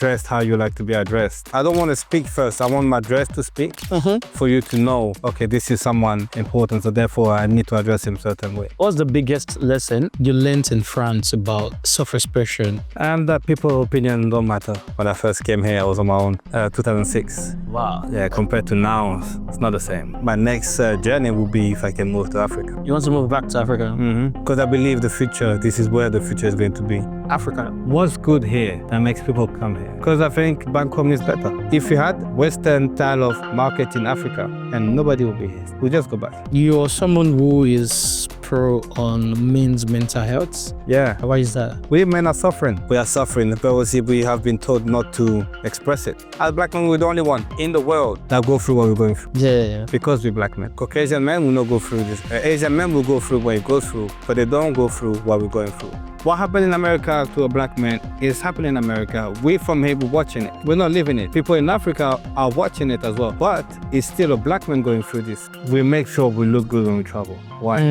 addressed how you like to be addressed. I don't want to speak first. I want my dress to speak for you to know, okay, this is someone important, so therefore I need to address him a certain way. What's the biggest lesson you learned in France about self-expression? And that people's opinion don't matter. When I first came here, I was on my own, 2006. Wow. Yeah, compared to now, it's not the same. My next journey will be if I can move to Africa. You want to move back to Africa? Because I believe the future, this is where the future is going to be. Africa. What's good here that makes people come here? Because I think back home is better. If you had Western style of market in Africa, and nobody will be here, we'll just go back. You're someone who is pro on men's mental health. Yeah. Why is that? We men are suffering. We are suffering because we have been told not to express it. As black men, we're the only one in the world that go through what we're going through. Yeah. Because we're black men. Caucasian men will not go through this. Asian men will go through what it goes through, but they don't go through what we're going through. What happened in America to a black man is happening in America. We from here, we're watching it. We're not living it. People in Africa are watching it as well. But it's still a black man going through this. We make sure we look good when we travel. Why?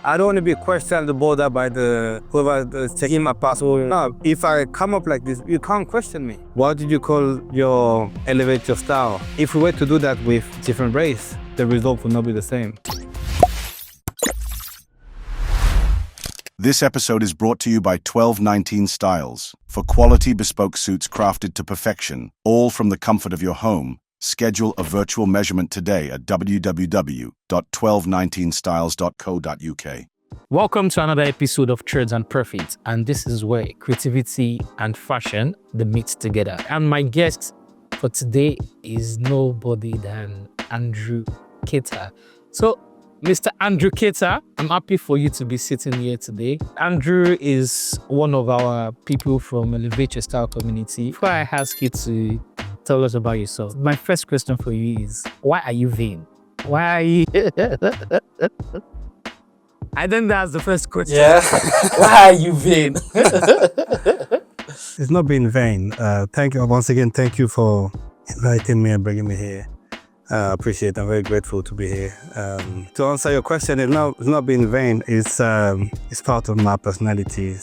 I don't want to be questioned at the border by whoever checking my passport. No, if I come up like this, you can't question me. What did you call your elevator style? If we were to do that with different race, the result would not be the same. This episode is brought to you by 1219 Styles. For quality bespoke suits crafted to perfection, all from the comfort of your home. Schedule a virtual measurement today at www.1219styles.co.uk. Welcome to another episode of Trades and Profits, and this is where creativity and fashion they meet together. And my guest for today is nobody than Andrew Keita. So, Mr. Andrew Keita, I'm happy for you to be sitting here today. Andrew is one of our people from Elevate Your Style community. Before I ask you to tell us about yourself, my first question for you is, why are you vain? Why are you... I think that's the first question. Yeah. Why are you vain? It's not been vain. Thank you once again. Thank you for inviting me and bringing me here. I appreciate it. I'm very grateful to be here. To answer your question, it's not been vain. It's part of my personality.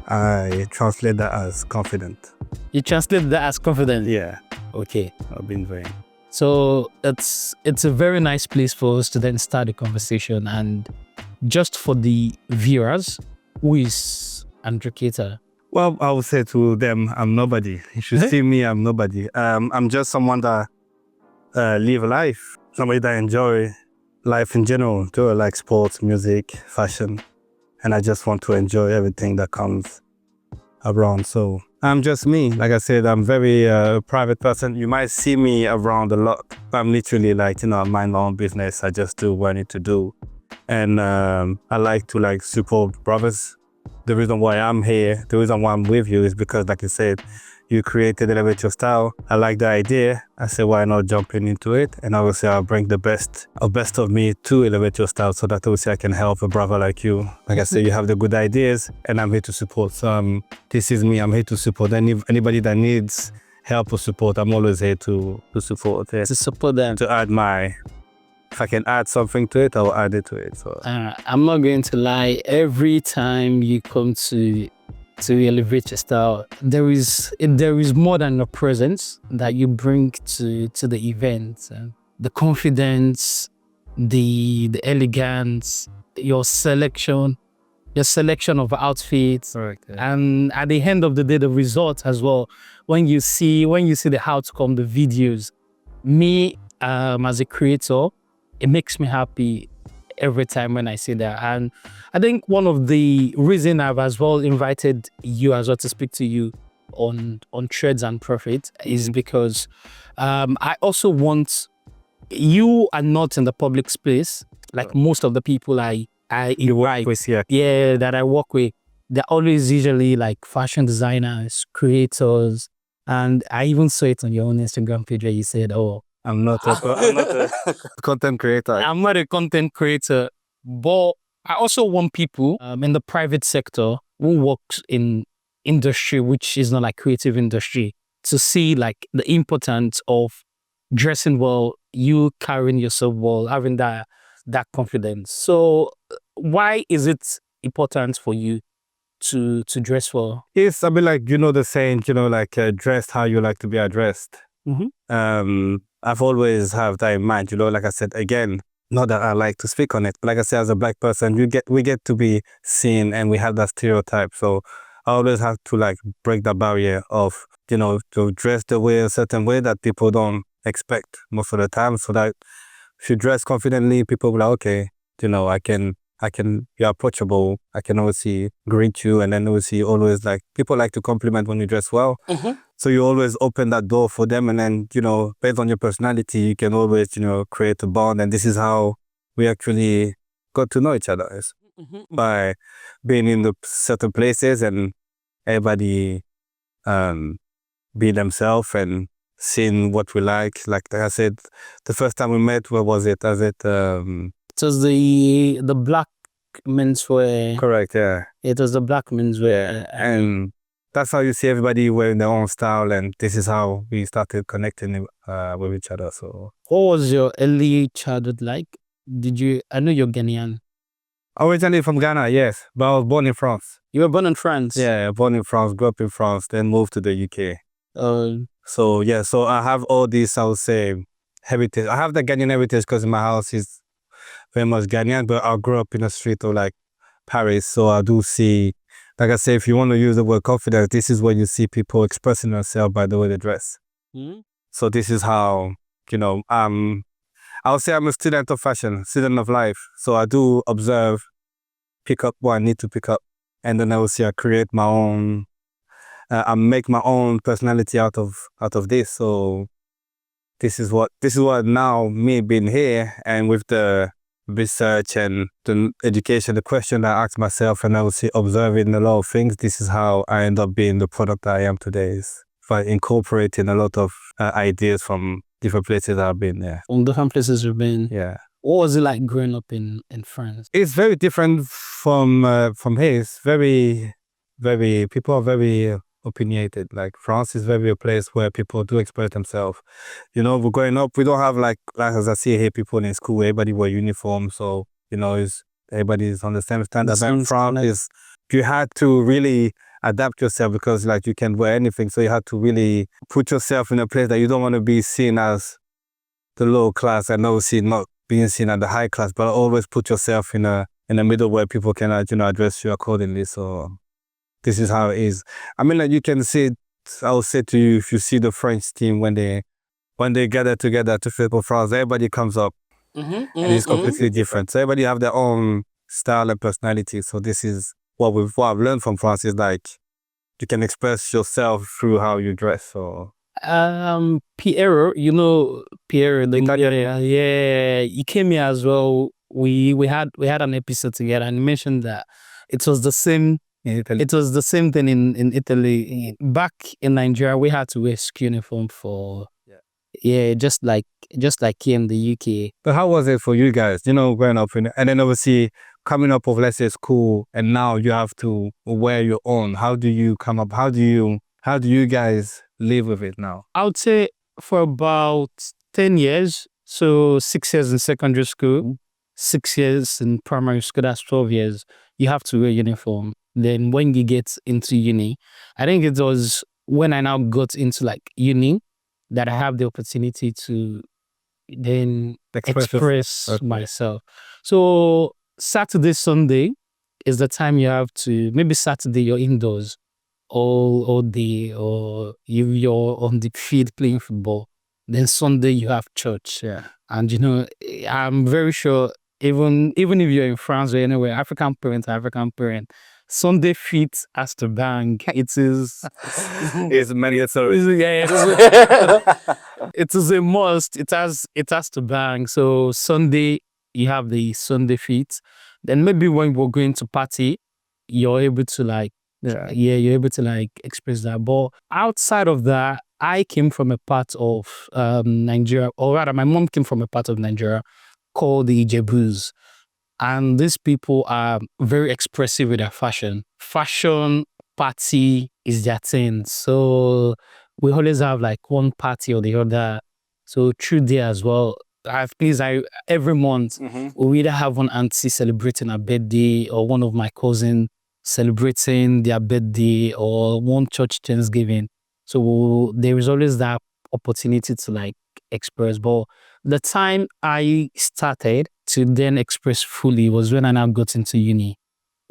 I translate that as confident. You translate that as confident? Yeah. Okay. I've been vain. So it's a very nice place for us to then start the conversation. And just for the viewers, who is Andrew Keita? Well, I would say to them, I'm nobody. You should see me, I'm nobody. I'm just someone that live life. Somebody that enjoy life in general, too, like sports, music, fashion. And I just want to enjoy everything that comes around. So I'm just me. Like I said, I'm very private person. You might see me around a lot. I'm literally like, I mind my own business. I just do what I need to do. And I like to support brothers. The reason why I'm here, the reason why I'm with you is because, like I said, you created Elevate Your Style. I like the idea. I said, why not jumping into it? And obviously I'll bring the best of me to Elevate Your Style so that obviously I can help a brother like you. Like I said, you have the good ideas and I'm here to support. So this is me, I'm here to support. Anybody that needs help or support, I'm always here to support it. To support them. To add if I can add something to it, I'll add it to it. So I'm not going to lie, every time you come to Elevate Your Style, there is more than a presence that you bring to the event. The confidence, the elegance, your selection of outfits, correct, yeah. And at the end of the day, the result as well. When you see the outcome, the videos, me as a creator, it makes me happy every time when I see that. And I think one of the reasons I've as well invited you as well to speak to you on Trades and Profit is because I also want, you are not in the public space like most of the people I work with here. Yeah, that I work with. They're always usually like fashion designers, creators, and I even saw it on your own Instagram page where you said, "Oh, I'm not a content creator. I'm not a content creator," but I also want people in the private sector who works in industry, which is not like creative industry, to see like the importance of dressing well, you carrying yourself well, having that confidence. So why is it important for you to dress well? It's a bit like, the saying, like dressed how you like to be addressed. I've always have that in mind, like I said, again, not that I like to speak on it, but like I said, as a Black person, we get to be seen and we have that stereotype. So I always have to like break the barrier of, to dress the way, a certain way that people don't expect most of the time. So that if you dress confidently, people will like, okay, you're approachable. I can obviously greet you. And then obviously always like, people like to compliment when you dress well. So you always open that door for them. And then, based on your personality, you can always, create a bond. And this is how we actually got to know each other, is by being in the certain places and everybody be themselves and seeing what we like. Like I said, the first time we met, where was it? It was the black menswear. Correct, yeah. It was the black menswear. And that's how you see everybody wearing their own style, and this is how we started connecting with each other. So, what was your early childhood like? I know you're Ghanaian. Originally from Ghana, yes, but I was born in France. You were born in France? Yeah, born in France, grew up in France, then moved to the UK. So I have all these, I would say, heritage. I have the Ghanaian heritage because my house is very much Ghanaian, but I grew up in a street of like Paris, so I do see, like I say, if you want to use the word confidence, this is where you see people expressing themselves by the way they dress. So this is how, I would say I'm a student of fashion, student of life. So I do observe, pick up what I need to pick up, and then I will see I create my own, I make my own personality out of this. So this is what now, me being here and with the research and the education, the question I ask myself, and I will see observing a lot of things. This is how I end up being the product I am today, is by incorporating a lot of ideas from different places I've been there. From different places you've been? Yeah. What was it like growing up in France? It's very different from here. It's very, very, people are very opinionated. Like France is very a place where people do express themselves. We're growing up, we don't have like as I see here, people in school, everybody wear uniform. So, everybody's on the same standard. In France is, you had to really adapt yourself because like you can wear anything. So you had to really put yourself in a place that you don't want to be seen as the low class and obviously not being seen at the high class, but always put yourself in the middle where people can, address you accordingly. So this is how it is. I mean, like you can see, I'll say to you, if you see the French team when they gather together to play for France, everybody comes up and it's completely different. So everybody have their own style and personality. So this is what I've learned from France, is like you can express yourself through how you dress. So Pierre, Pierre, he came here as well. We had an episode together and he mentioned that it was the same. It was the same thing in Italy. Back in Nigeria, we had to wear school uniform for just like here in the UK. But how was it for you guys? Growing up and then obviously coming up with, let's say, school, and now you have to wear your own. How do you come up? How do you guys live with it now? I would say for about 10 years. So 6 years in secondary school, 6 years in primary school, that's 12 years. You have to wear uniform. Then when you get into uni, I think it was when I now got into like uni that I have the opportunity to then express myself. So Saturday, Sunday is the time you have to, maybe Saturday you're indoors all day, or you're on the field playing football. Then Sunday you have church. Yeah. And I'm very sure even if you're in France or anywhere, African parent, Sunday feet has to bang. It is It's mandatory. It is a must. It has to bang. So Sunday you have the Sunday feet. Then maybe when we're going to party, you're able to you're able to express that. But outside of that, I came from a part of Nigeria, or rather my mom came from a part of Nigeria called the Ijebus. And these people are very expressive with their fashion. Fashion party is their thing. So we always have like one party or the other. So through there as well, every month we either have one auntie celebrating her birthday or one of my cousins celebrating their birthday or one church Thanksgiving. So there is always that opportunity to like express. But the time I started to then express fully was when I now got into uni.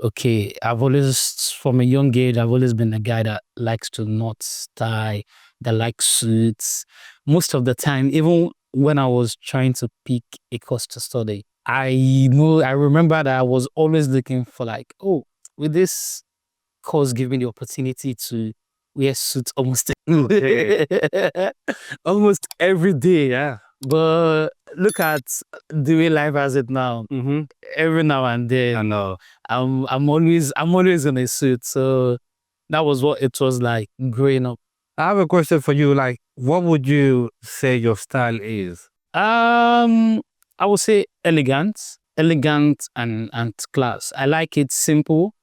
Okay, I've always, from a young age, I've always been a guy that likes to not tie, that likes suits. Most of the time, even when I was trying to pick a course to study, I remember that I was always looking for like, oh, with this course give me the opportunity to wear suits almost almost every day. Yeah. But look at the way life has it now. Mm-hmm. Every now and then, I know. I'm always in a suit. So that was what it was like growing up. I have a question for you. Like, what would you say your style is? I would say elegant and class. I like it simple,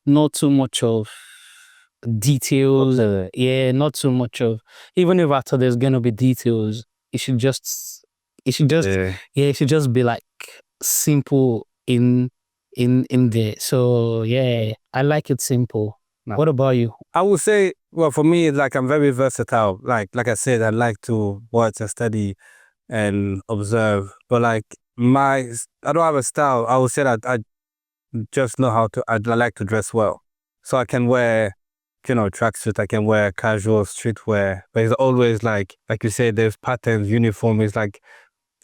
not too much of details. Yeah, not too much of. Even if after there's gonna be details, it should just, Yeah. it should just be like simple in there. So yeah, I like it simple. No. What about you? I would say, well, for me, like I'm very versatile. Like I said, I like to watch and study and observe. But like I don't have a style. I would say that I just know how to. I like to dress well, so I can wear, tracksuit. I can wear casual streetwear. But it's always like you said, there's patterns, uniform. Is like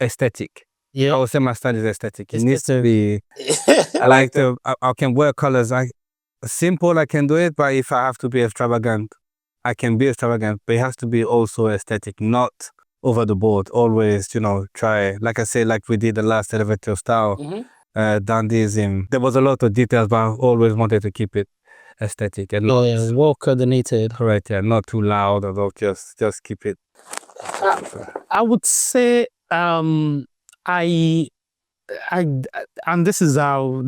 aesthetic. I Yeah, would say my style is aesthetic. It needs to Aesthetic. be. I like to. I can wear colors. Simple. I can do it, but if I have to be extravagant, I can be extravagant. But it has to be also aesthetic, not over the board. Always, try. Like I say, like we did the last elevator style. Dandyism. There was a lot of details, but I always wanted to keep it aesthetic and Oh yeah, well coordinated. correct. Yeah, not too loud. Although just keep it. I would say I I and this is how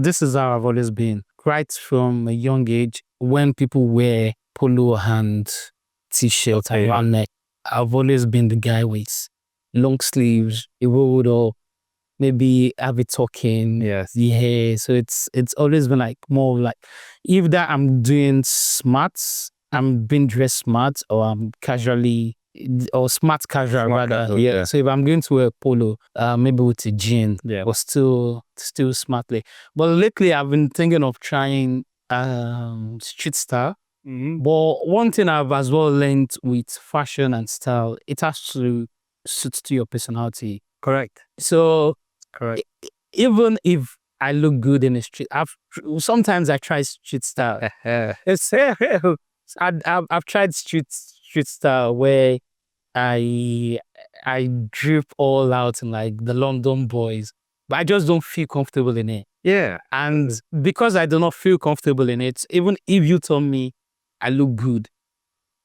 I've always been. Right from a young age, when people wear polo and t-shirt Okay. and round neck, I've always been the guy with long sleeves, a hood, or maybe have it tucking Yes. the hair. So it's always been like more like if that I'm doing smarts, I'm being dressed smart, or I'm casually or smart casual Smart rather. casual, Yeah. yeah. So if I'm going to wear a polo, maybe with a jean, Yeah. or still smartly. But lately I've been thinking of trying street style. Mm-hmm. But one thing I've as well learned with fashion and style, it has to suit to your personality. Correct. So Correct. even if I look good in the street, sometimes I try street style. It's I've tried street style where I drip all out in like the London boys, but I just don't feel comfortable in it. Yeah. And because I do not feel comfortable in it, even if you tell me I look good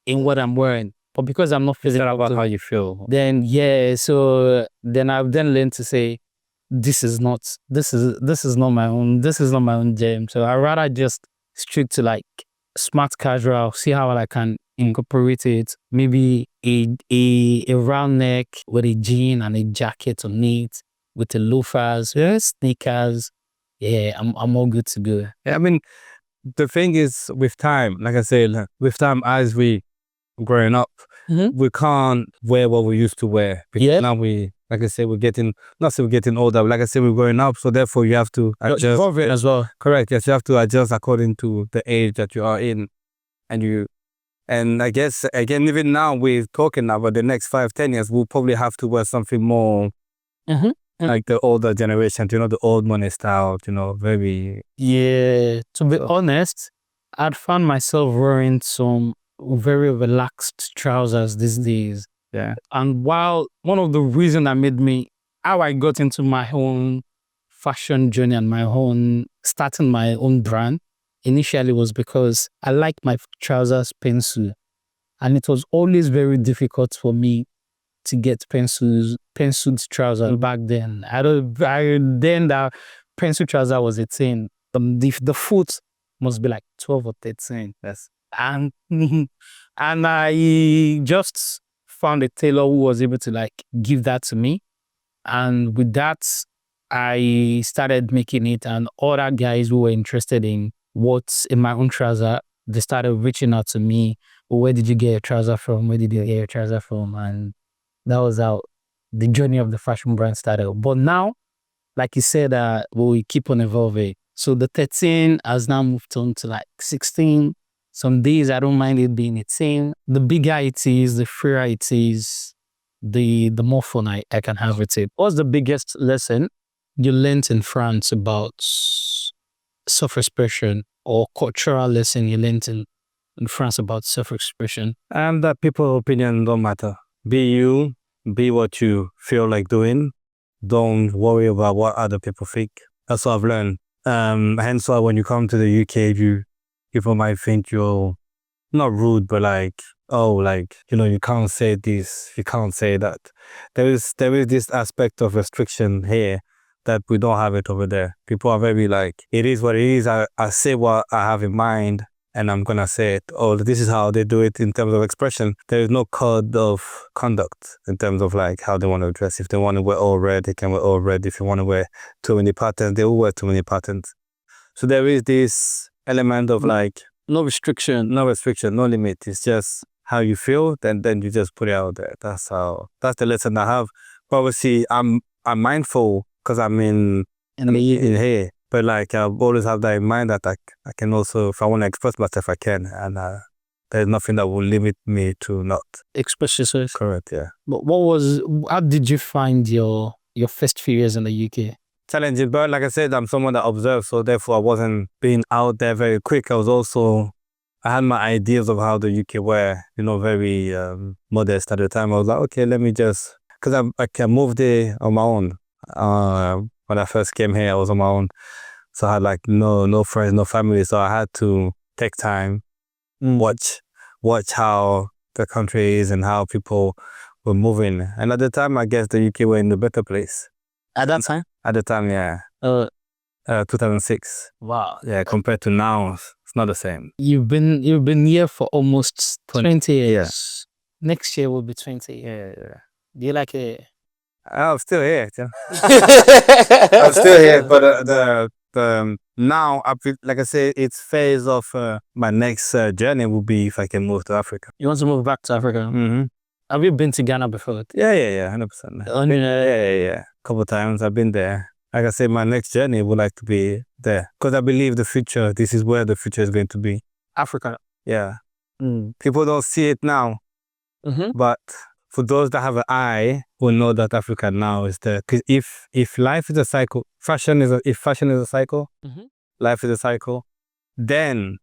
in what I'm wearing, but because I'm not feeling About comfortable, how you feel. then yeah, so then I've then learned to say this is not my own gym. So I rather just stick to like smart casual, see how I can incorporate it. Maybe a round neck with a jean and a jacket on it with the loafers, sneakers. Yeah, I'm all good to go. Yeah, I mean, the thing is, with time, like I said, with time, as we growing up, we can't wear what we used to wear. Because Yeah. now like I said, not say we're getting older, but like I said, we're growing up. So therefore you have to adjust. Evolve it as well. Correct. Yes, you have to adjust according to the age that you are in. And I guess, again, even now we're talking about the next 5-10 years, we'll probably have to wear something more like the older generation, the old money style, very. Yeah, to be honest, I'd found myself wearing some very relaxed trousers these days. Yeah. And while one of the reasons that made me, how I got into my own fashion journey and starting my own brand initially was because I liked my trousers pencil. And it was always very difficult for me to get penciled trousers back then. Then that pencil trouser was a thing. The foot must be like 12 or 13. Yes. And and I just found a tailor who was able to like give that to me. And with that, I started making it, and other guys who were interested in what's in my own trouser. They started reaching out to me. Where did you get your trouser from? Where did you get your trouser from? And that was how the journey of the fashion brand started. But now, like you said, we keep on evolving. So the 13 has now moved on to like 16. Some days I don't mind it being 18. The bigger it is, the freer it is, the more fun I can have with it. What's the biggest lesson you learned in France about self-expression, or cultural lesson you learned in France about self-expression? And that people's opinion don't matter. Be you, be what you feel like doing. Don't worry about what other people think. That's what I've learned. Hence why when you come to the UK, people might think you're not rude, but like, oh, like, you can't say this, you can't say that. There is this aspect of restriction here that we don't have it over there. People are very like, it is what it is. I say what I have in mind and I'm gonna say it. Oh, this is how they do it in terms of expression. There is no code of conduct in terms of like how they want to dress. If they want to wear all red, they can wear all red. If you want to wear too many patterns, they will wear too many patterns. So there is this element of like, no restriction, no limit. It's just how you feel, then you just put it out there. That's the lesson I have. But obviously, I'm mindful because I'm in here. But like, I always have that in mind that I can also, if I want to express myself, I can. And there's nothing that will limit me to not express yourself. Correct, yeah. But how did you find your first few years in the UK? Challenging, but like I said, I'm someone that observes, so therefore I wasn't being out there very quick. I had my ideas of how the UK were, very modest at the time. I was like, okay, let me just, because I moved there on my own. When I first came here, I was on my own. So I had like no friends, no family. So I had to take time, watch how the country is and how people were moving. And at the time, I guess the UK were in a better place. At that time? At the time, yeah. 2006. Wow. Yeah, compared to now, it's not the same. You've been here for almost 20 years. Yeah. Next year will be 20 years. Yeah. Do you like it? I'm still here. I'm still here, but now, like I say, it's phase of my next journey will be if I can move to Africa. You want to move back to Africa? Mm-hmm. Have you been to Ghana before? Yeah, 100%. Yeah. Couple times I've been there. Like I say, my next journey would like to be there because I believe this is where the future is going to be. Africa. Yeah. People don't see it now, but for those that have an eye, will know that Africa now is there. Because if life is a cycle, if fashion is a cycle, life is a cycle, then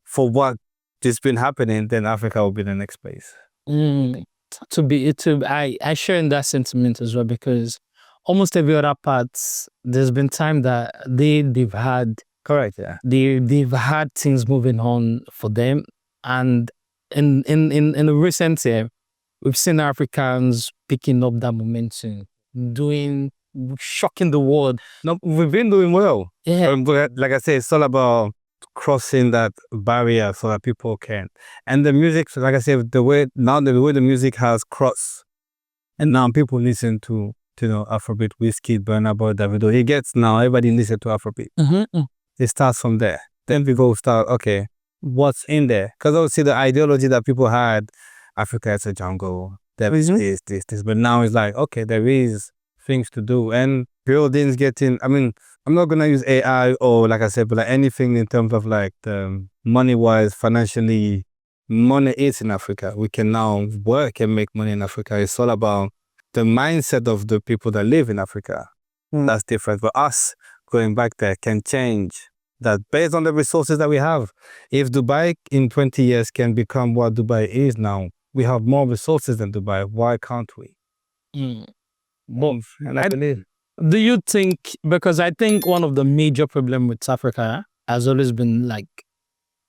for what has been happening, then Africa will be the next place. I share in that sentiment as well, because almost every other part, there's been time that they've had. Correct, yeah. They've had things moving on for them, and in the recent year, we've seen Africans picking up that momentum, shocking the world. No, we've been doing well. Yeah. But like I say, it's all about crossing that barrier so that people can. And the music, like I said, the way the music has crossed, and now people listen to Afrobeat, Wizkid, Burna Boy, Davido. Now everybody listen to Afrobeat. It starts from there. Then people start, okay, what's in there? Because obviously the ideology that people had, Africa is a jungle, there is this. But now it's like, okay, there is things to do. And buildings I'm not going to use AI or like I said, but like anything in terms of like the money-wise, financially, money is in Africa. We can now work and make money in Africa. It's all about the mindset of the people that live in Africa. That's different. But us going back there can change that based on the resources that we have. If Dubai in 20 years can become what Dubai is now, we have more resources than Dubai. Why can't we? And I believe. Do you think, because I think one of the major problems with Africa has always been like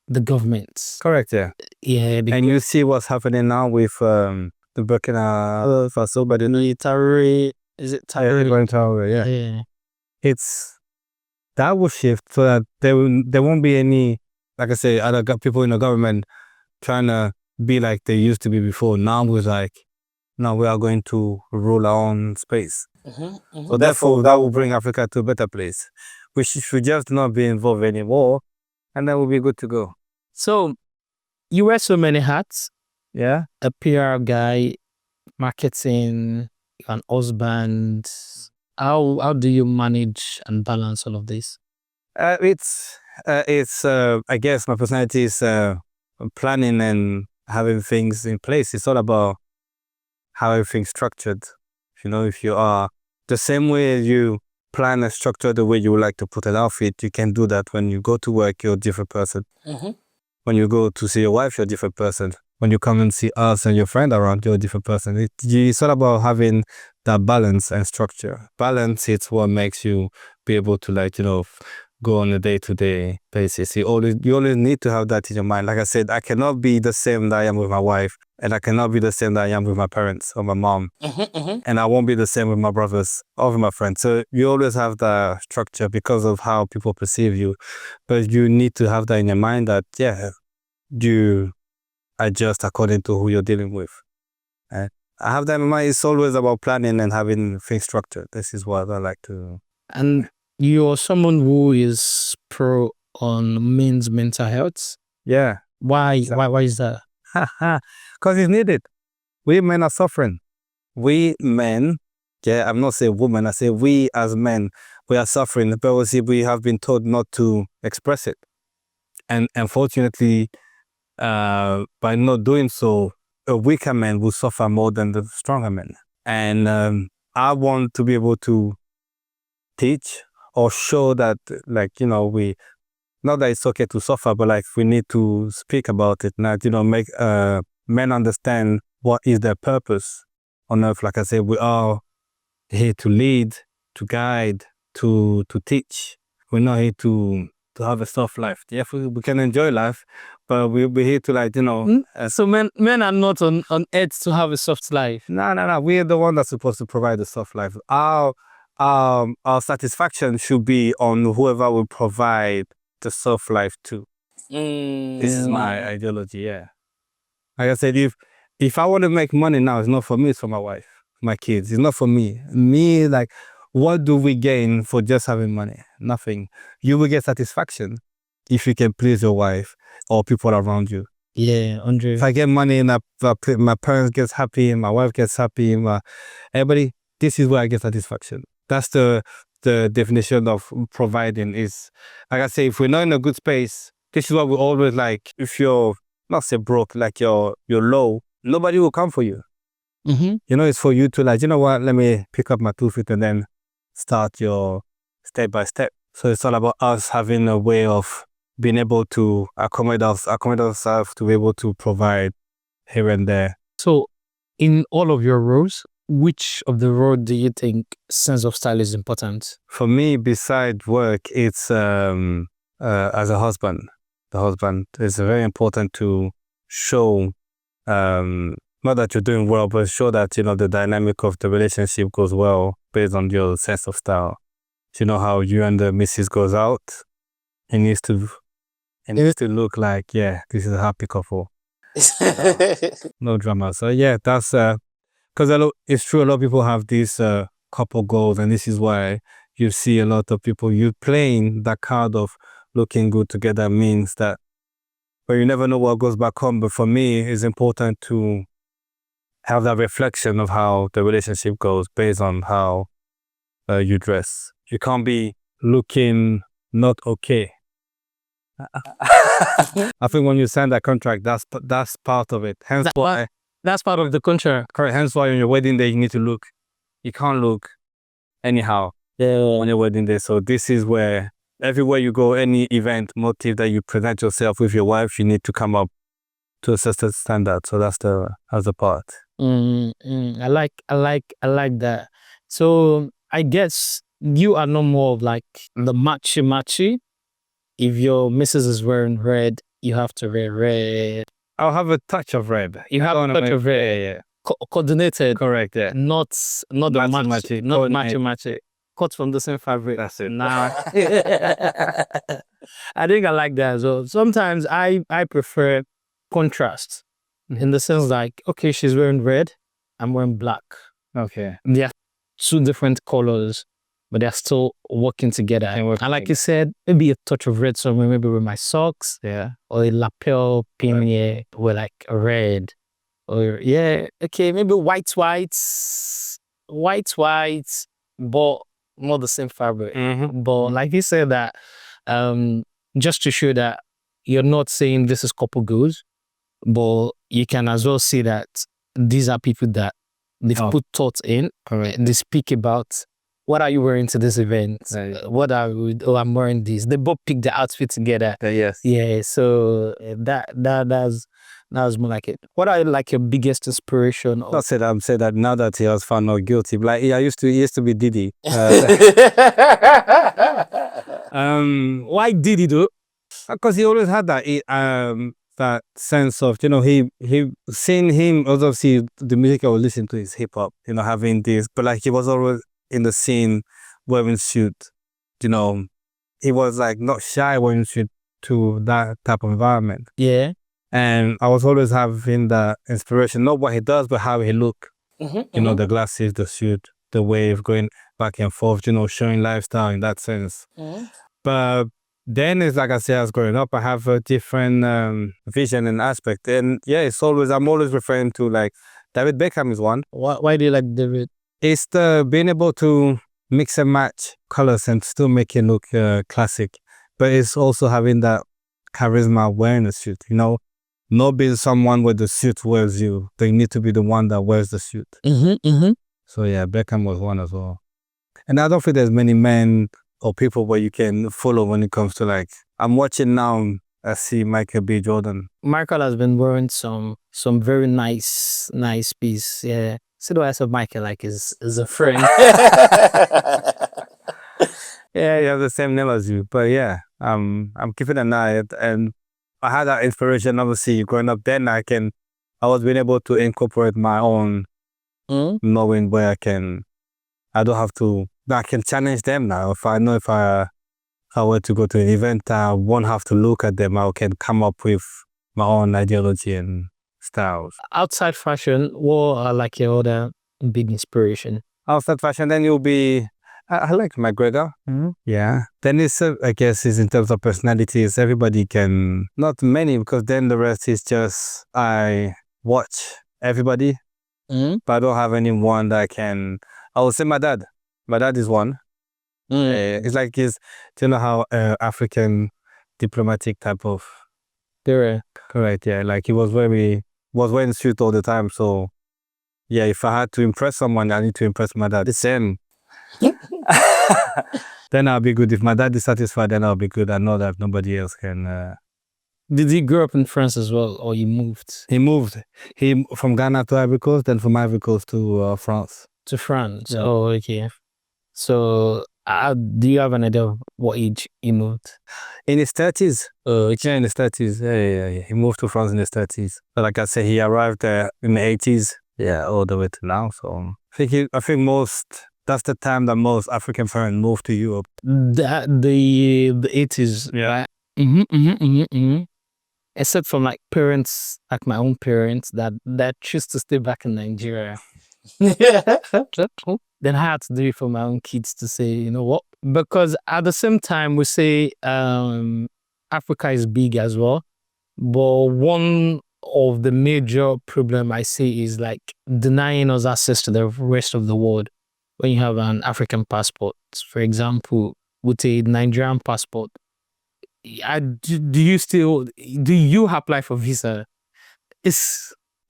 the governments. Correct, yeah. Yeah. And you see what's happening now with the Burkina Faso, but is it Traoré? Yeah. It's that will shift so that there won't be any, like I say, other people in the government trying to be like they used to be before. Now we are going to rule our own space. So therefore, that will bring Africa to a better place. We should just not be involved anymore. and then we'll be good to go. So you wear so many hats, Yeah. a PR guy, marketing, an husband. How do you manage and balance all of this? It's I guess my personality is planning and having things in place. It's all about how everything's structured. You know, if you are the same way you plan and structure the way you would like to put an outfit, you can do that. When you go to work, you're a different person. When you go to see your wife, you're a different person. When you come and see us and your friend around, you're a different person. It's all about having that balance and structure. Balance, it's what makes you be able to, like, you know, go on a day-to-day basis. You always need to have that in your mind. Like I said, I cannot be the same that I am with my wife, and I cannot be the same that I am with my parents or my mom. And I won't be the same with my brothers or with my friends. So you always have the structure because of how people perceive you. But you need to have that in your mind that, yeah, you adjust according to who you're dealing with. I have that in mind. It's always about planning and having things structured. This is what I like to. And you're someone who is pro on men's mental health. Yeah. Why? Exactly. Why is that? Because it's needed. We men are suffering. We men, yeah, I'm not saying women, I say we as men, we are suffering, but we have been told not to express it. And unfortunately, by not doing so, a weaker man will suffer more than the stronger men. And I want to be able to teach or show that, like, you know, not that it's okay to suffer, but like we need to speak about it, not, you know, make men understand what is their purpose on earth. Like I said, we are here to lead, to guide, to teach. We're not here to have a soft life. Yeah, we can enjoy life, but we're here to, like, you know. So men are not on earth to have a soft life. No. We're the one that's supposed to provide the soft life. Our satisfaction should be on whoever will provide the soft life too. This is my ideology. Yeah. Like I said, if I want to make money now, it's not for me, it's for my wife, my kids. It's not for me. Like, what do we gain for just having money? Nothing. You will get satisfaction if you can please your wife or people around you. Yeah, Andre. If I get money and my parents gets happy and my wife gets happy, everybody, this is where I get satisfaction. That's the definition of providing. Is, like I say, if we're not in a good space, this is what we always like. If you're not say broke, like you're low, nobody will come for you. You know, it's for you to, like, you know what, let me pick up my toolkit and then start your step by step. So it's all about us having a way of being able to accommodate ourselves to be able to provide here and there. So in all of your roles, which of the role do you think sense of style is important? For me, beside work, it's as a husband. The husband is very important to show, not that you're doing well, but show that, you know, the dynamic of the relationship goes well based on your sense of style. You know how you and the missus goes out, it needs to look like, yeah, this is a happy couple. No drama. So yeah, that's because it's true, a lot of people have these couple goals, and this is why you see a lot of people, you playing that card of looking good together means that, but you never know what goes back home. But for me, it's important to have that reflection of how the relationship goes based on how you dress. You can't be looking not okay. I think when you sign that contract, that's part of it. Hence why that's part of the contract. Correct. Hence why on your wedding day you need to look. You can't look anyhow on your wedding day. So this is where everywhere you go, any event, motive that you present yourself with your wife, you need to come up to a certain standard. So that's the part. I like that. So I guess you are no more of like the matchy. If your missus is wearing red, you have to wear red. I'll have a touch of red. You have a touch of red. Yeah. Coordinated. Correct. Yeah. Not the matchy. Not matchy. Cut from the same fabric. That's it. Nah. I think I like that as well. Sometimes I prefer contrast in the sense like, okay, she's wearing red, I'm wearing black. Okay. Yeah, two different colors. but they're still working together. And like you said, maybe a touch of red somewhere, maybe with my socks, or a lapel pin here with like red, or okay, maybe white, but not the same fabric. But like you said that, just to show that you're not saying this is couple goals, but you can as well see that these are people that they've put thought in. Correct. They speak about, what are you wearing to this event? What are we? Oh, I'm wearing this. They both pick the outfit together. Yes. Yeah. So that's more like it. What are like your biggest inspiration? Not say that. I'm saying that now that he was found not guilty. But like he used to be Diddy. Why Diddy though? Because he always had that that sense of, he seeing him, obviously the music I would listen to is hip hop, having this, but like he was always in the scene wearing suit, he was like not shy wearing suit to that type of environment. Yeah. And I was always having that inspiration, not what he does, but how he look, the glasses, the suit, the wave going back and forth, showing lifestyle in that sense. But then it's like I said, as growing up, I have a different vision and aspect. And I'm always referring to like David Beckham is one. Why do you like David? It's the being able to mix and match colors and still make it look classic. But it's also having that charisma wearing the suit, not being someone where the suit wears you. They need to be the one that wears the suit. So yeah, Beckham was one as well. And I don't think there's many men or people where you can follow when it comes to like, I'm watching now, I see Michael B. Jordan. Michael has been wearing some very nice piece. Yeah. See the eyes of Michael like is a friend. Yeah, you have the same name as you. But yeah, I'm keeping an eye at, and I had that inspiration obviously growing up. Then I was being able to incorporate my own, knowing where I can challenge them now. If I know if I were to go to an event, I won't have to look at them. I can come up with my own ideology and styles. Outside fashion, what are like your other big inspiration? Outside fashion, then you'll be, I like McGregor. Yeah. Then it's, I guess, is in terms of personalities, everybody can, not many, because then the rest is just, I watch everybody, but I don't have anyone that I would say my dad. My dad is one. It's like do you know how African diplomatic type of. Correct, yeah. Like he was wearing suit all the time. So yeah, if I had to impress someone, I need to impress my dad. The same. Then I'll be good. If my dad is satisfied, then I'll be good. I know that nobody else can. Did he grow up in France as well, or he moved? He moved. He from Ghana to Ivory Coast, then from Ivory Coast to France. To France. Yeah. Oh, okay. So, do you have an idea of what age he moved? In his 30s. Okay. Yeah, in his 30s. Yeah. He moved to France in his 30s. But like I said, he arrived there in the 80s. Yeah, all the way to now. So I think that's the time that most African parents moved to Europe. The 80s. Yeah. Except from like parents, like my own parents that choose to stay back in Nigeria. Then I had to do it for my own kids to say, you know what? Because at the same time, we say Africa is big as well. But one of the major problem I see is like denying us access to the rest of the world. When you have an African passport, for example, with a Nigerian passport, do you apply for visa?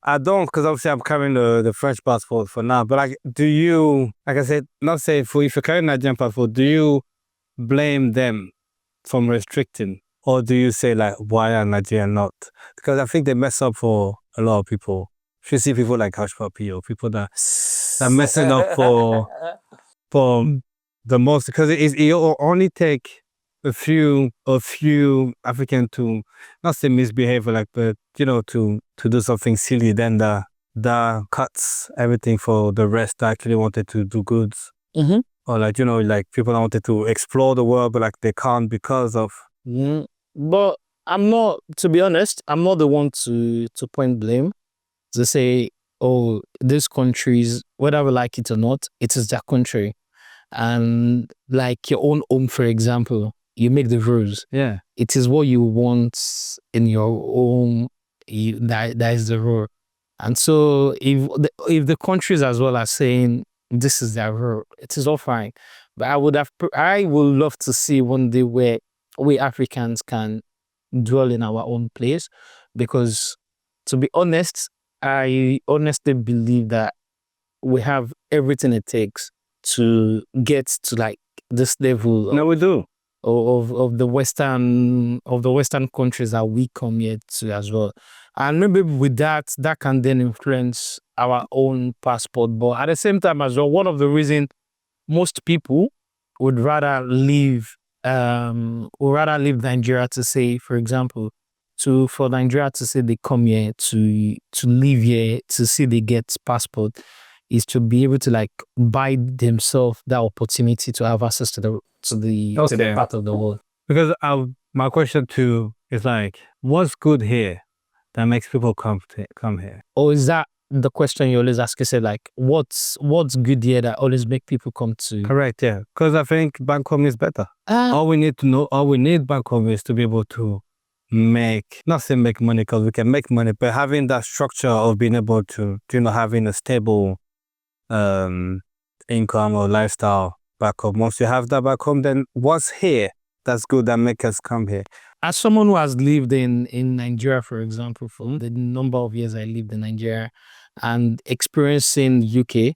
I don't, because obviously I'm carrying the French passport for now. But like, do you, like I said, not say if you're carrying a Nigerian passport, do you blame them from restricting? Or do you say like, why are Nigerian not? Because I think they mess up for a lot of people. If you see people like Hush Puppy or people that are messing up for the most, because it will only take a few African to not say misbehave, like, but to do something silly, then that cuts everything for the rest that actually wanted to do goods. Or like like people that wanted to explore the world, but like they can't because of. But I'm not, to be honest, I'm not the one to point blame, to say, oh, this countries, whether we like it or not, it is their country. And like your own home, for example, you make the rules. Yeah. It is what you want in your home. That is the rule. And so if the countries as well are saying this is their rule, it is all fine. But I would love to see one day where we Africans can dwell in our own place, because to be honest, I honestly believe that we have everything it takes to get to like this level No, we do. of the Western countries that we come here to as well. And maybe with that can then influence our own passport. But at the same time as well, one of the reasons most people would rather leave Nigeria to say, for example, for Nigeria to say they come here to live here to see they get passport, is to be able to like buy themselves that opportunity to have access to the part of the world. Because my question too is like, what's good here that makes people come here? Or is that the question you always ask yourself, like what's good here that always make people come to? Correct, yeah. Because I think back home is better. All we need back home is to be able to not say make money, because we can make money, but having that structure of being able to, having a stable income or lifestyle back home. Once you have that back home, then what's here that's good that make us come here? As someone who has lived in Nigeria, for example, for the number of years I lived in Nigeria and experiencing UK,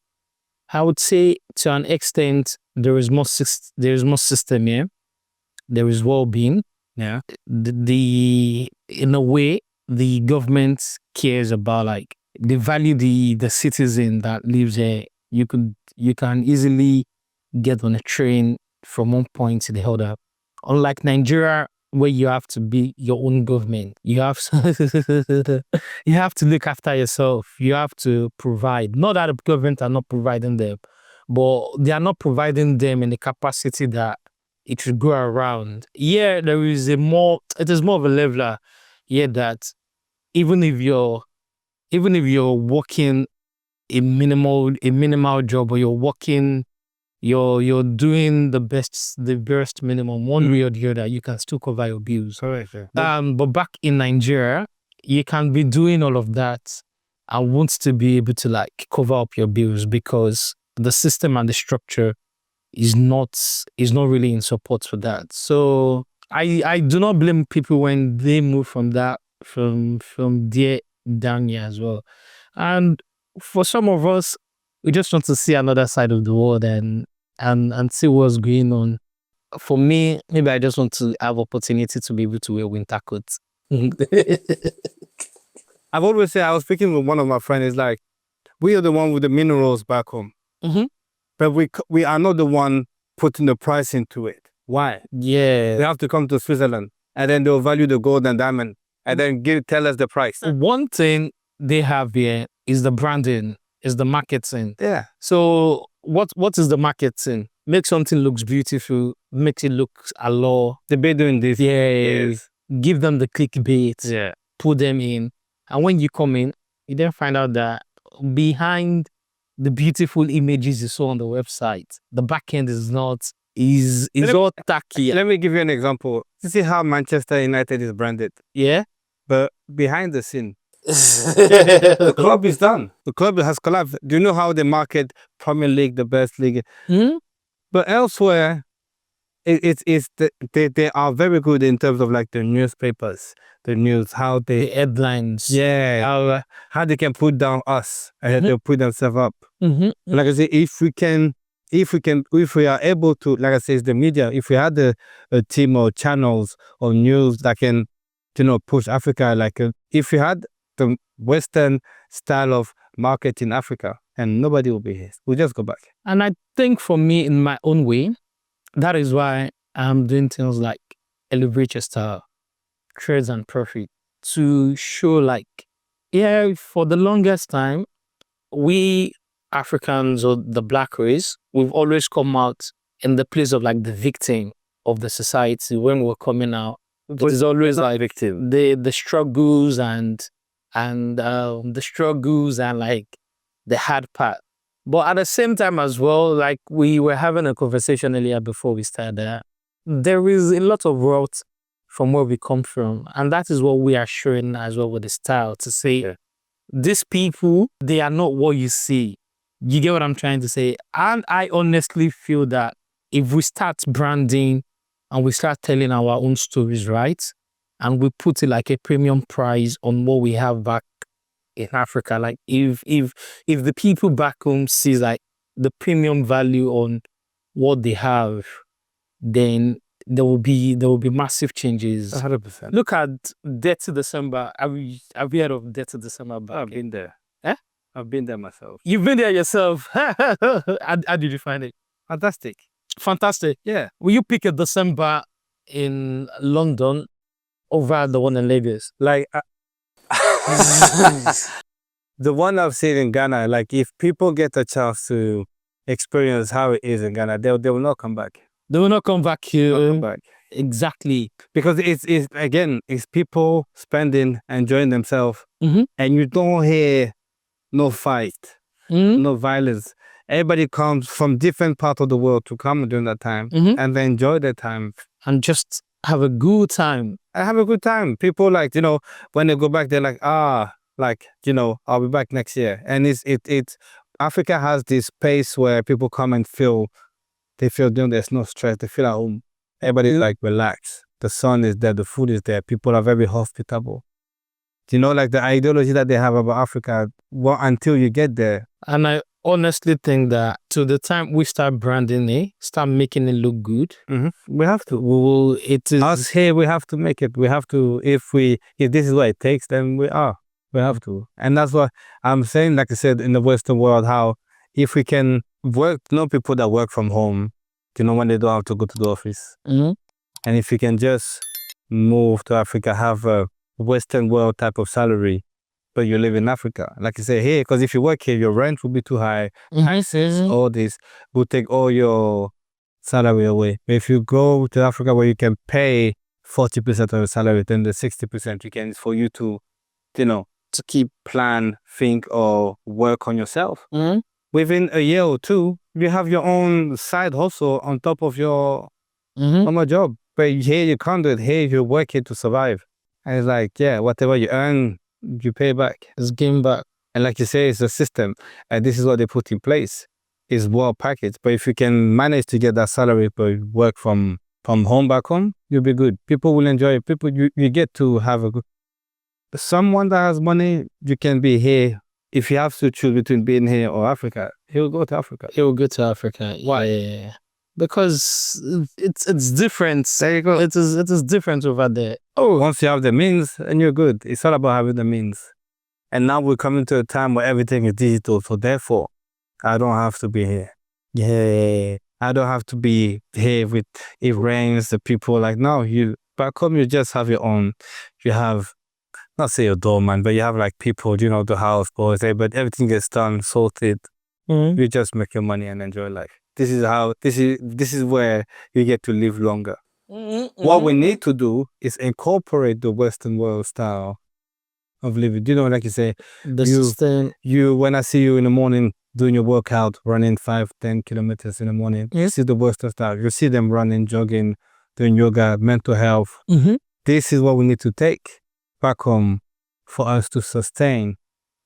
I would say to an extent there is more system here. There is well-being. Yeah. In a way, the government cares about, like, they value the citizen that lives here. You can easily get on a train from one point to the other. Unlike Nigeria, where you have to be your own government, you have to look after yourself. You have to provide. Not that the government are not providing them, but they are not providing them in the capacity that it should go around. Yeah, it is more of a leveler. Yeah, that even if you're working a minimal job, or you're doing the best minimum, one way or the other, you can still cover your bills. Correct. But back in Nigeria, you can be doing all of that and want to be able to like cover up your bills, because the system and the structure is not really in support for that. So I do not blame people when they move from there down here as well. And for some of us, we just want to see another side of the world and see what's going on. For me, maybe I just want to have opportunity to be able to wear winter coats. I've always said, I was speaking with one of my friends, it's like, we are the one with the minerals back home. Mm-hmm. But we are not the one putting the price into it. Why? Yeah. They have to come to Switzerland, and then they'll value the gold and diamond, and then tell us the price. One thing they have here is the branding, is the marketing. Yeah. So what is the marketing? Make something looks beautiful, make it look allure. They've been doing this. Yes. Give them the clickbait. Yeah. Put them in. And when you come in, you then find out that behind the beautiful images you saw on the website, the back end is all tacky. Let me give you an example. You see how Manchester United is branded? Yeah. But behind the scene, the club is done. The club has collapsed. Do you know how they market Premier League, the best league? Hmm? But elsewhere, they are very good in terms of like the newspapers, the news, how The they, headlines. yeah, how they can put down us and they'll put themselves up. Mm-hmm. Like I say, if we are able to, like I say, it's the media, if we had a team or channels or news that can, push Africa, if we had the Western style of market in Africa, and nobody will be here, we'll just go back. And I think for me, in my own way, that is why I'm doing things like Elevate Your Style, Trades and Profit, to show for the longest time, we Africans, or the black race, we've always come out in the place of like the victim of the society when we're coming out. It is always like victim. the struggles and the struggles and like the hard part. But at the same time as well, like we were having a conversation earlier before we started, there is a lot of wealth from where we come from. And that is what we are showing as well with the style to say, these people, they are not what you see. You get what I'm trying to say? And I honestly feel that if we start branding and we start telling our own stories, right? And we put it like a premium price on what we have back in Africa, like if the people back home sees like the premium value on what they have, then there will be massive changes. 100%. Look at Dirty December. Have you heard of Dirty December? I've been there. Eh? I've been there myself. You've been there yourself. How did you find it? Fantastic. Fantastic. Yeah. Will you pick a December in London over the one in Lagos? Like, the one I've seen in Ghana, like if people get a chance to experience how it is in Ghana, they will not come back. They will not come back here. Not come back. Exactly. Because it's people spending, enjoying themselves, Mhm. and you don't hear no fight, no violence. Everybody comes from different parts of the world to come during that time and they enjoy their time. And just have a good time. I have a good time. People like, when they go back, they're like, I'll be back next year. And it's Africa has this space where people come and they feel there's no stress. They feel at home. Everybody's like relaxed. The sun is there. The food is there. People are very hospitable. Like the ideology that they have about Africa, well, until you get there. And I honestly think that to the time we start branding it, start making it look good, we have to. Us here, we have to make it. We have to, if this is what it takes, then we have to. And that's what I'm saying, like I said, in the Western world, how if we can work, people that work from home, when they don't have to go to the office. And if you can just move to Africa, have a Western world type of salary, but you live in Africa. Like you say, here, because if you work here, your rent will be too high. All this will take all your salary away. But if you go to Africa where you can pay 40% of your salary, then the 60% you can is for you to, to keep plan, think, or work on yourself. Within a year or two, you have your own side hustle on top of your normal job. But here you can't do it. Here you work here to survive. And it's like, whatever you earn, you pay back. It's game back. And like you say, it's a system. And this is what they put in place. It's well packaged. But if you can manage to get that salary but work from home back home, you'll be good. People will enjoy it. You get to have a good... Someone that has money, you can be here. If you have to choose between being here or Africa, he'll go to Africa. He'll go to Africa. Why? Yeah. Because it's different. There you go. It is different over there. Once you have the means, and you're good. It's all about having the means. And now we're coming to a time where everything is digital. So therefore, I don't have to be here. Yeah. I don't have to be here with it rains, the people. Like, no, you back home, you just have your own. You have, not say your doorman, but you have like people, the house boys, but everything gets done, sorted. You just make your money and enjoy life. This is where you get to live longer. What we need to do is incorporate the Western world style of living. Like you say, when I see you in the morning doing your workout, running 5-10 kilometers in the morning, you see the Western style. You see them running, jogging, doing yoga, mental health. This is what we need to take back home for us to sustain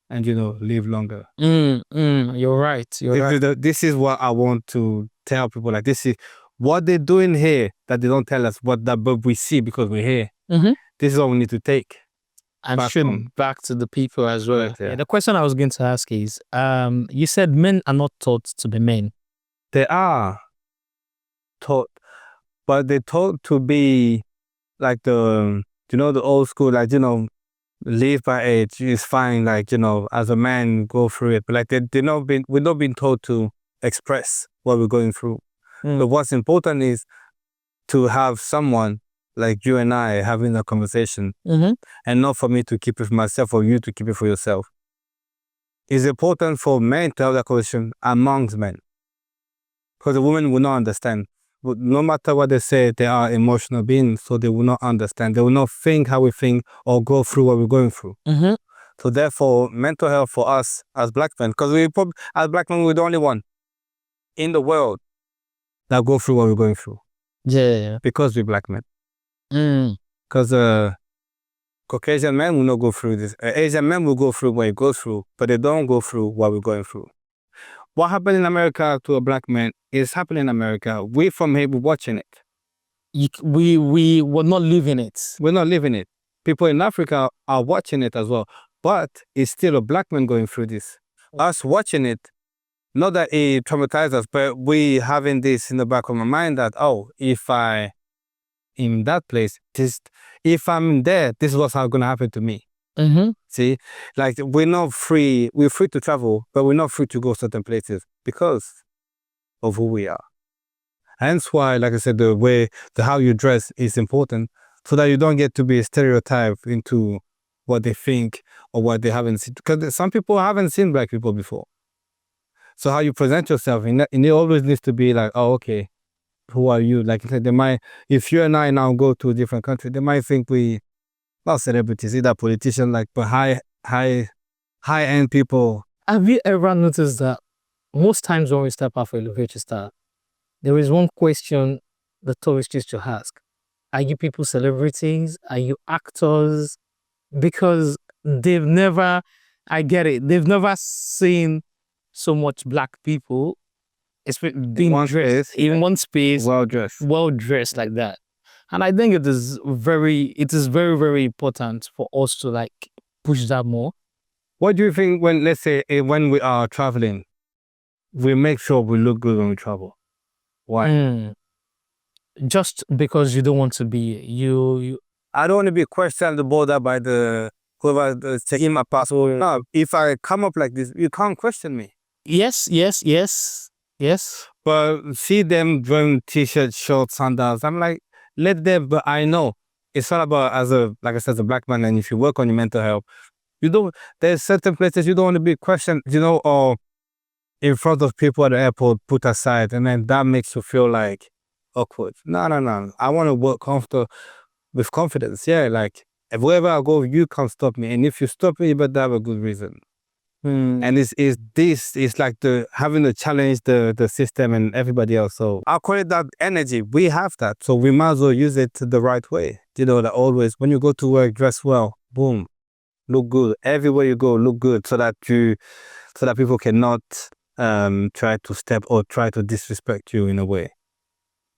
and live longer. You're right. This is what I want to tell people. Like, this is what they're doing here that they don't tell us, but we see because we're here. This is what we need to take and show back to the people as well. Right, yeah. The question I was going to ask is, you said men are not taught to be men. They are taught, but they're taught to be like the old school, like, live by age is fine, like, as a man, go through it. But like we're not being told to express what we're going through. But what's important is to have someone like you and I having a conversation, and not for me to keep it for myself or you to keep it for yourself. It's important for men to have that conversation amongst men, because the women will not understand. But no matter what they say, they are emotional beings, so they will not understand. They will not think how we think or go through what we're going through. So therefore, mental health for us as black men, because as black men, we're the only one in the world that go through what we're going through. Yeah. Because we're black men. Mm. Because Caucasian men will not go through this. Asian men will go through what he goes through, but they don't go through what we're going through. What happened in America to a black man is happening in America. We from here, we're watching it. We were not living it. We're not living it. People in Africa are watching it as well. But it's still a black man going through this. Us watching it, not that it traumatized us, but we having this in the back of my mind that, oh, if I in that place, if I'm there, this is what's going to happen to me. Mm-hmm. See, like we're not free. We're free to travel, but we're not free to go certain places because of who we are. Hence why, like I said, how you dress is important, so that you don't get to be stereotyped into what they think or what they haven't seen. Because some people haven't seen black people before. So how you present yourself, and it always needs to be like, oh, okay, who are you? Like I said, they might, if you and I now go to a different country, they might think we, not celebrities, either politicians, like, but high-end people. Have you ever noticed that most times when we step off an elevator star, there is one question the tourists used to ask: are you people celebrities? Are you actors? Because they've never, I get it, they've never seen so much black people being dressed in one space, well dressed like that. And I think it is very, very important for us to like push that more. What do you think when, let's say, when we are traveling, we make sure we look good when we travel? Why? Just because you don't want to be you. I don't want to be questioned at the border by whoever is taking my passport. No, if I come up like this, you can't question me. Yes. But see them wearing t-shirts, shorts, sandals. I'm like, let them. But I know it's all about, like I said, as a black man, and if you work on your mental health, there's certain places you don't want to be questioned, or in front of people at the airport, put aside, and then that makes you feel like awkward. No. I want to work with confidence. Yeah, like wherever I go, you can't stop me. And if you stop me, you better have a good reason. And it's like having to challenge the system and everybody else. So I call it that energy. We have that, so we might as well use it the right way. That always when you go to work, dress well, boom, look good. Everywhere you go, look good, so that people cannot try to step or try to disrespect you in a way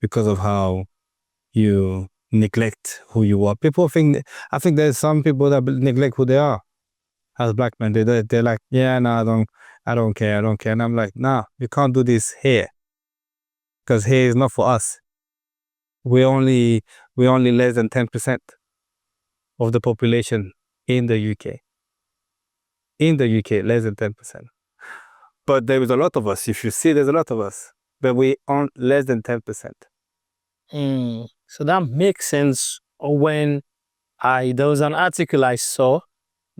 because of how you neglect who you are. I think there's some people that neglect who they are. As black men, they're like, yeah, no, I don't care. And I'm like, nah, you can't do this here, because here is not for us. We're only less than 10% of the population in the UK. In the UK, less than 10%. But there is a lot of us. If you see, there's a lot of us, but we aren't less than 10%. So that makes sense. When there was an article I saw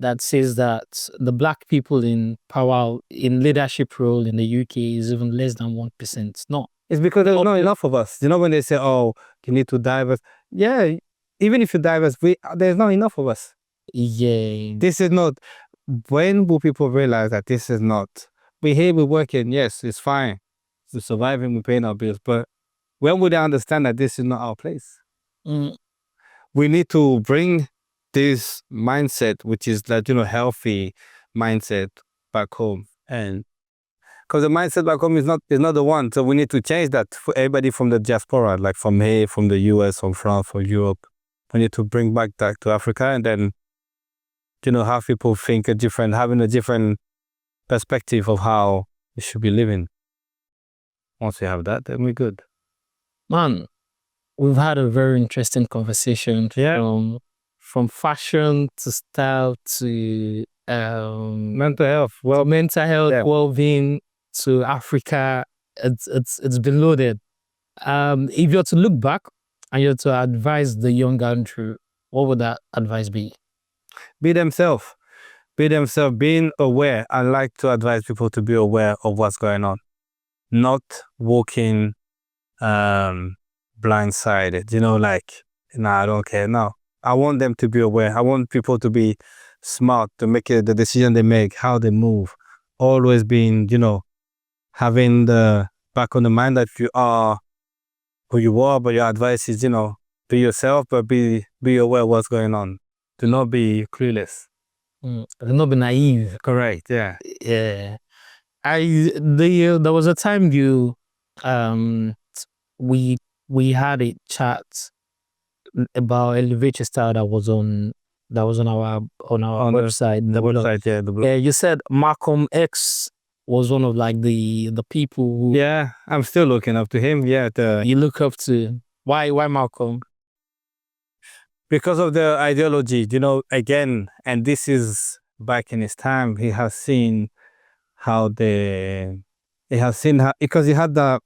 that says that the black people in power, in leadership role in the UK is even less than 1%. No, it's because there's not enough of us. When they say, oh, you need to diverse. Yeah, even if you diverse, there's not enough of us. Yeah. This is not, when will people realize that this is not, we're here, we're working, yes, it's fine. We're surviving, we're paying our bills, but when will they understand that this is not our place? We need to bring this mindset, which is that, healthy mindset back home. And because the mindset back home is not the one. So we need to change that for everybody from the diaspora, like from here, from the US, from France, from Europe. We need to bring back that to Africa, and then, have people having a different perspective of how we should be living. Once we have that, then we're good. Man, we've had a very interesting conversation. Yeah. From fashion to style to mental health, well-being to Africa. It's been loaded. If you're to look back and you're to advise the young Andrew, what would that advice be? Be themselves. Being aware. I like to advise people to be aware of what's going on, not walking blindsided. Like, nah, I don't care. No, I want them to be aware. I want people to be smart to make the decision they make, how they move. Always being, having the back on the mind that you are who you are, but your advice is, be yourself, but be aware of what's going on. Do not be clueless. Do not be naive. Correct. Yeah. Yeah. There was a time we had a chat about elevator style that was on our website. The website, yeah. Yeah, you said Malcolm X was one of like the people who Yeah, I'm still looking up to him. Yeah, you look up to. Why Malcolm? because of the ideology, again, and this is back in his time, he has seen how because he had the,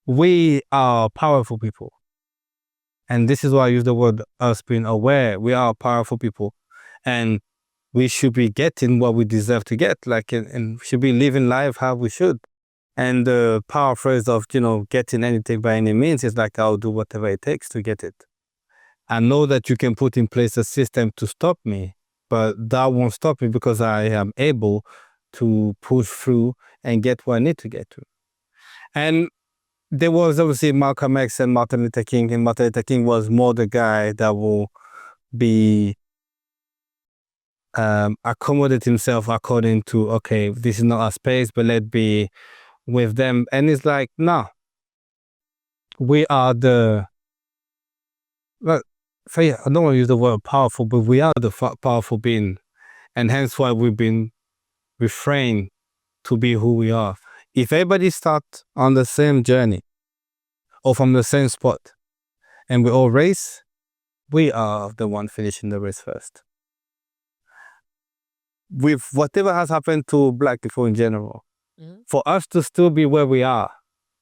we are powerful people. And this is why I use the word us being aware. We are powerful people. And we should be getting what we deserve to get, and we should be living life how we should. And the power phrase of, getting anything by any means is like, I'll do whatever it takes to get it. I know that you can put in place a system to stop me, but that won't stop me because I am able to push through and get what I need to get to. And there was obviously Malcolm X and Martin Luther King, and Martin Luther King was more the guy that will be accommodate himself according to, okay, this is not our space, but let's be with them. And it's like, no, we are the, well, I don't want to use the word powerful, but we are the powerful being, and hence why we've been refrained to be who we are. If everybody starts on the same journey or from the same spot and we all race, we are the one finishing the race first. With whatever has happened to Black people in general, for us to still be where we are,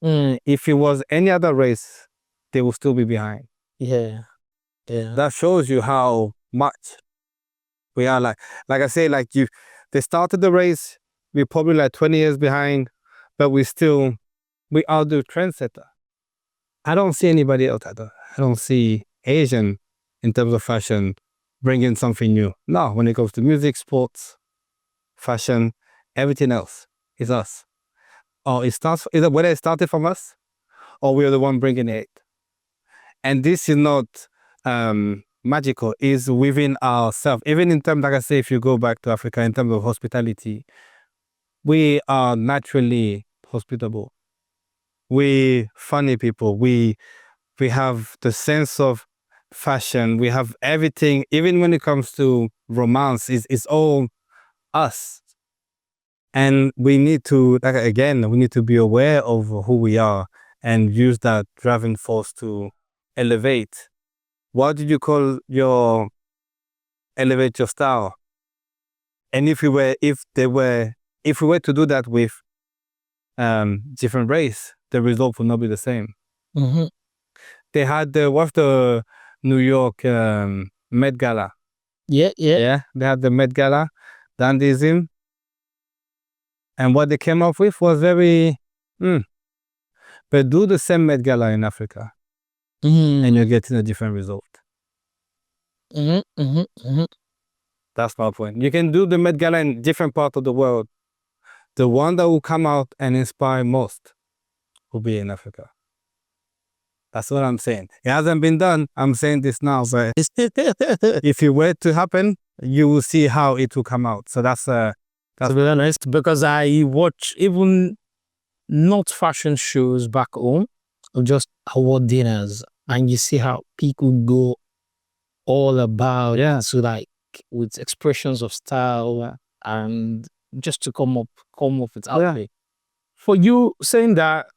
if it was any other race, they will still be behind. Yeah. Yeah. That shows you how much we are like I say, they started the race, we're probably like 20 years behind, but we are the trendsetter. I don't see anybody else. I don't see Asian in terms of fashion bringing something new. No, when it comes to music, sports, fashion, everything else is us. Or either whether it started from us or we're the one bringing it. And this is not magical, is within ourselves. Even in terms, like I say, if you go back to Africa, in terms of hospitality, we are naturally hospitable. We funny people. We have the sense of fashion. We have everything. Even when it comes to romance, it's all us. And we need to, we need to be aware of who we are and use that driving force to elevate. What did you call elevate your style? And if we were to do that with different race, the result would not be the same. Mm-hmm. They had the New York Met Gala. Yeah. Yeah, they had the Met Gala, dandyism. And what they came up with was very, but do the same Met Gala in Africa, and you're getting a different result. That's my point. You can do the Met Gala in different parts of the world. The one that will come out and inspire most will be in Africa. That's what I'm saying. It hasn't been done. I'm saying this now, but if it were to happen, you will see how it will come out. So that's to be honest, because I watch even not fashion shows back home, just award dinners, and you see how people go all about so with expressions of style and just to come up with outfit. For you, saying that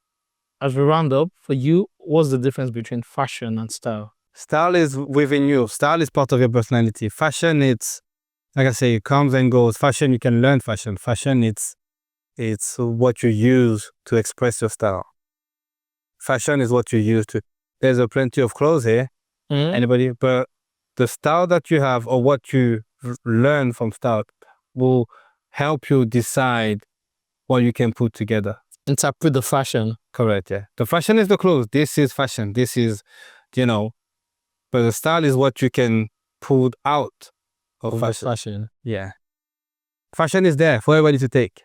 as we round up, for you, what's the difference between fashion and style? Style is within you. Style is part of your personality. Fashion, it's, like I say, it comes and goes. Fashion, you can learn fashion. Fashion, it's what you use to express your style. Fashion is what you use to, there's a plenty of clothes here, anybody, but the style that you have or what you learn from style will help you decide what you can put together. Interpret the fashion. Correct, yeah. The fashion is the clothes. This is fashion. This is, but the style is what you can pulled out of Over fashion. fashion. Yeah. Fashion is there for everybody to take.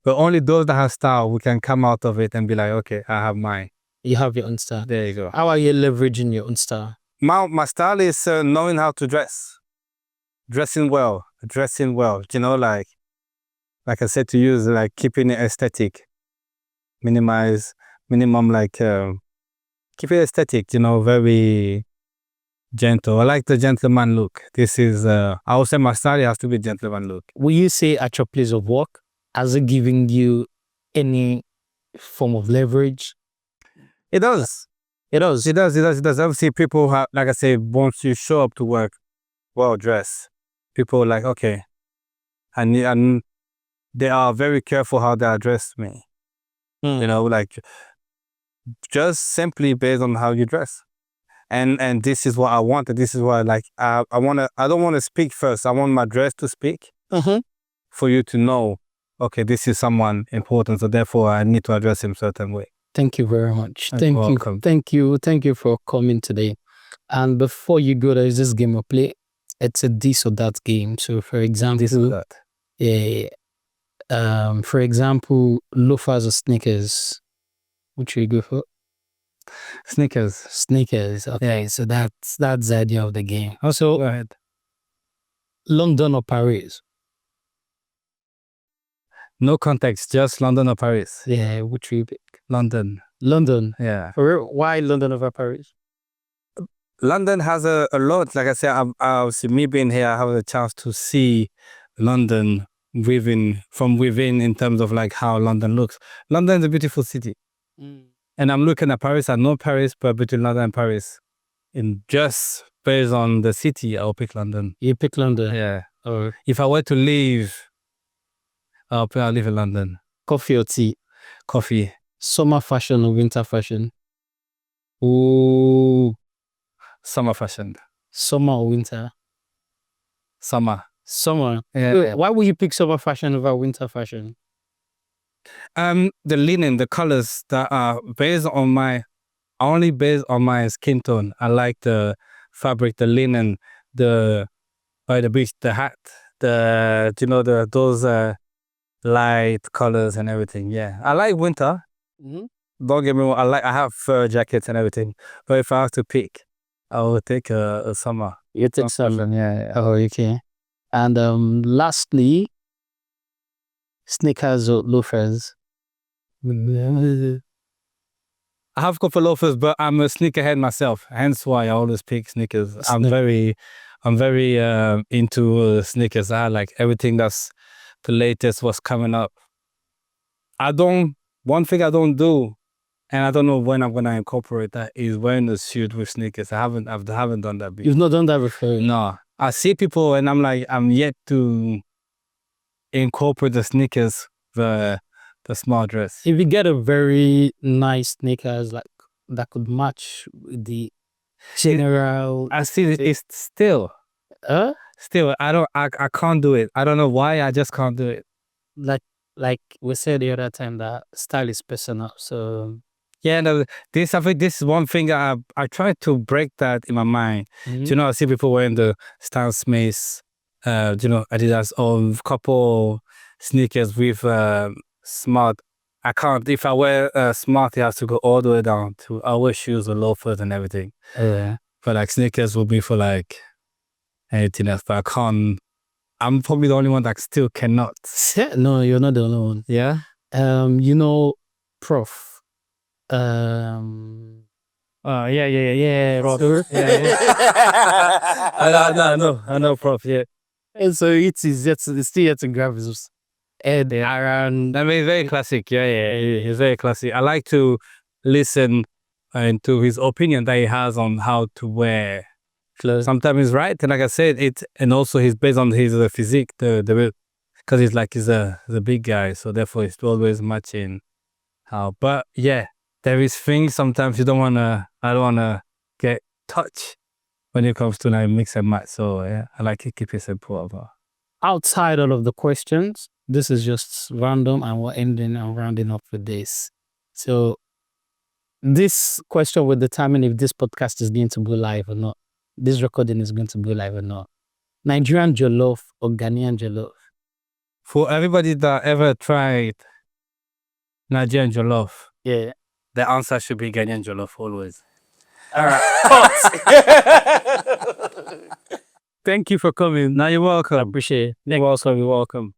But only those that have style, we can come out of it and be like, okay, I have mine. You have your own style. There you go. How are you leveraging your own style? My style is knowing how to dress. Dressing well. You know, like I said to you, is like keeping it aesthetic. Minimum, like keep it aesthetic, you know, very gentle. I like the gentleman look. This is, I would say my style has to be gentleman look. Will you say at your place of work, has it given you any form of leverage? It does. It does. It does. Obviously, people have, like I say, once you show up to work well dressed, people are like, okay, and they are very careful how they address me. You know, like just simply based on how you dress. And this is what I want. This is what I like. I don't want to speak first. I want my dress to speak for you to know, okay, this is someone important. So therefore I need to address him a certain way. Thank you very much. You're welcome. Thank you for coming today. And before you go, there is this game of play. It's a this or that game. So for example, This is that. for example, loafers or sneakers. Which will you go for? Sneakers. Sneakers. Okay, so that's the idea of the game. Also, Go ahead. London or Paris? No context, just London or Paris. Yeah, which will you pick? London. London. Yeah. For real? Why London over Paris? London has a lot. Like I said, obviously me being here, I have a chance to see London from within in terms of like how London looks. London is a beautiful city. And I'm looking at Paris. I know Paris, but between London and Paris, in just based on the city, I'll pick London. You pick London. Yeah. Or If I were to leave, I'll live in London. coffee or tea? Coffee. Summer fashion or winter fashion? Ooh. Summer fashion. Summer or winter? Summer. Summer. Yeah. Why would you pick summer fashion over winter fashion? The linen, the colors that are only based on my skin tone. I like the fabric, the linen, by the beach, the hat, those light colors and everything. Yeah, I like winter. Don't get me wrong. I have fur jackets and everything. But if I have to pick, I will take a summer. You take summer. Yeah. Oh, okay. And lastly, sneakers or loafers? I have got for loafers, but I'm a sneakerhead myself. Hence why I always pick sneakers. I'm very into sneakers. I like everything that's the latest, what's coming up. One thing I don't do, and I don't know when I'm gonna incorporate that, is wearing a suit with sneakers. I haven't done that before. You've not done that before? No. I see people and I'm like, I'm yet to incorporate the sneakers, the small dress. If you get a very nice sneakers like that could match with the general, I see it's still I can't do it. I don't know why, I just can't do it. like we said the other time, that style is personal. So yeah, no, I think this is one thing I try to break that in my mind. You know, I see people wearing the Stan Smiths, Adidas, or couple sneakers with smart. I can't. If I wear smart, it has to go all the way down to. I wear shoes or loafers and everything. Yeah. But like sneakers will be for like anything else. But I can't. I'm probably the only one that still cannot. No, you're not the only one. Yeah. Prof. Yeah. Prof. Yeah. I know, Prof. Yeah. And so it's still yet to grab his head around. I mean, it's very classic. Yeah. It's very classic. I like to listen to his opinion that he has on how to wear clothes. Sometimes he's right, and like I said, and also he's based on his physique, because he's a big guy, so therefore it's always matching how. But yeah, there is things sometimes I don't wanna get touched when it comes to like mix and match. So yeah, I like to keep it simple. Outside all of the questions, this is just random, and we're ending and rounding up with this. So this question will determine if this podcast is going to go live or not. this recording is going to go live or not. Nigerian jollof or Ghanaian jollof? For everybody that ever tried Nigerian jollof, Yeah. the answer should be Ghanaian jollof always. All right. Thank you for coming. Now you're welcome. I appreciate it. You're welcome.